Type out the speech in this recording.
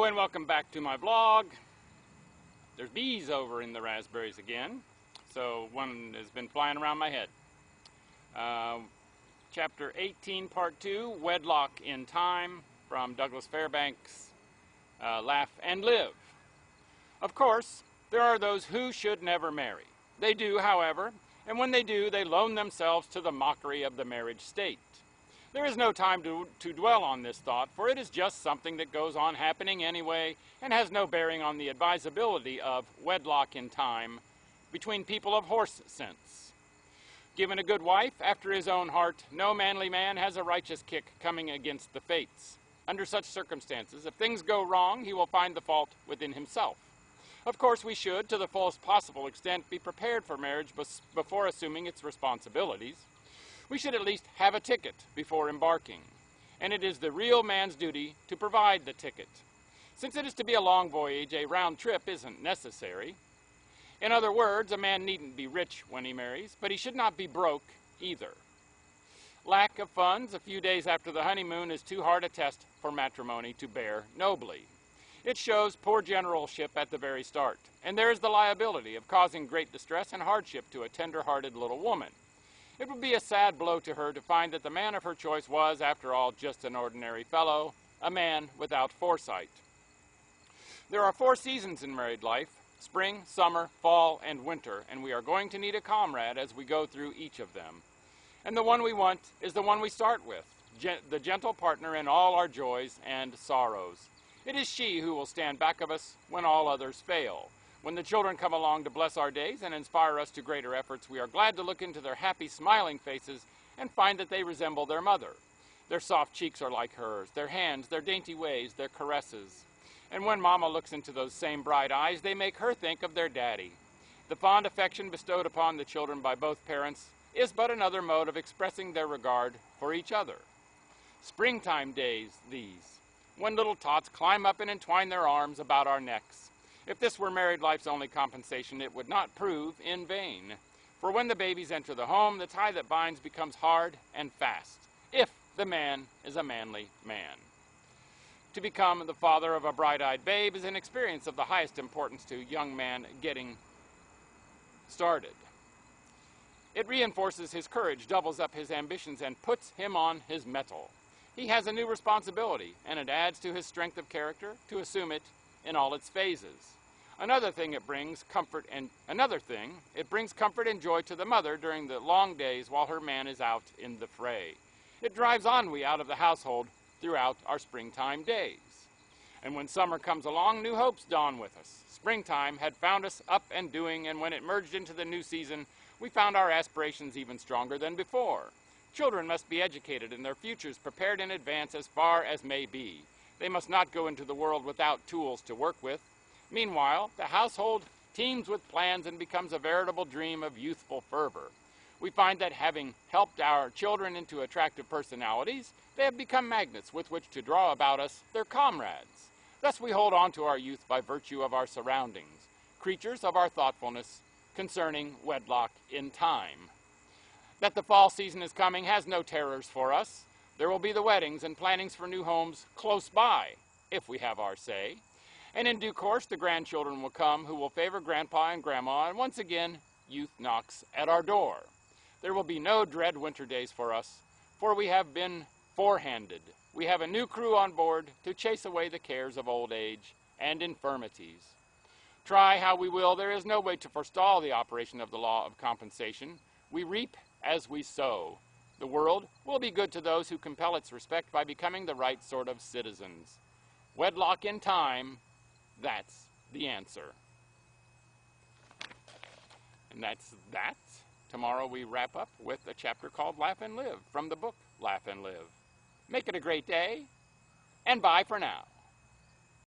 and welcome back to my vlog. There's bees over in the raspberries again, so one has been flying around my head. Chapter 18, Part 2, Wedlock in Time, from Douglas Fairbanks, Laugh and Live. Of course, there are those who should never marry. They do, however, and when they do, they loan themselves to the mockery of the marriage state. There is no time to dwell on this thought, for it is just something that goes on happening anyway and has no bearing on the advisability of wedlock in time between people of horse sense. Given a good wife after his own heart, no manly man has a righteous kick coming against the fates. Under such circumstances, if things go wrong, he will find the fault within himself. Of course, we should, to the fullest possible extent, be prepared for marriage before assuming its responsibilities. We should at least have a ticket before embarking, and it is the real man's duty to provide the ticket. Since it is to be a long voyage, a round trip isn't necessary. In other words, a man needn't be rich when he marries, but he should not be broke either. Lack of funds a few days after the honeymoon is too hard a test for matrimony to bear nobly. It shows poor generalship at the very start, and there is the liability of causing great distress and hardship to a tender-hearted little woman. It would be a sad blow to her to find that the man of her choice was, after all, just an ordinary fellow, a man without foresight. There are 4 seasons in married life: spring, summer, fall, and winter, and we are going to need a comrade as we go through each of them. And the one we want is the one we start with, the gentle partner in all our joys and sorrows. It is she who will stand back of us when all others fail. When the children come along to bless our days and inspire us to greater efforts, we are glad to look into their happy, smiling faces and find that they resemble their mother. Their soft cheeks are like hers, their hands, their dainty ways, their caresses. And when Mama looks into those same bright eyes, they make her think of their daddy. The fond affection bestowed upon the children by both parents is but another mode of expressing their regard for each other. Springtime days, these, when little tots climb up and entwine their arms about our necks. If this were married life's only compensation, it would not prove in vain. For when the babies enter the home, the tie that binds becomes hard and fast, if the man is a manly man. To become the father of a bright-eyed babe is an experience of the highest importance to a young man getting started. It reinforces his courage, doubles up his ambitions, and puts him on his mettle. He has a new responsibility, and it adds to his strength of character to assume it in all its phases. It brings comfort and joy to the mother during the long days while her man is out in the fray. It drives ennui out of the household throughout our springtime days. And when summer comes along, new hopes dawn with us. Springtime had found us up and doing, and when it merged into the new season, we found our aspirations even stronger than before. Children must be educated and their futures prepared in advance as far as may be. They must not go into the world without tools to work with. Meanwhile, the household teems with plans and becomes a veritable dream of youthful fervor. We find that having helped our children into attractive personalities, they have become magnets with which to draw about us their comrades. Thus we hold on to our youth by virtue of our surroundings, creatures of our thoughtfulness concerning wedlock in time. That the fall season is coming has no terrors for us. There will be the weddings and plannings for new homes close by, if we have our say. And in due course, the grandchildren will come who will favor Grandpa and Grandma, and once again, youth knocks at our door. There will be no dread winter days for us, for we have been forehanded. We have a new crew on board to chase away the cares of old age and infirmities. Try how we will, there is no way to forestall the operation of the law of compensation. We reap as we sow. The world will be good to those who compel its respect by becoming the right sort of citizens. Wedlock in time, that's the answer. And that's that. Tomorrow we wrap up with a chapter called Laugh and Live from the book Laugh and Live. Make it a great day, and bye for now.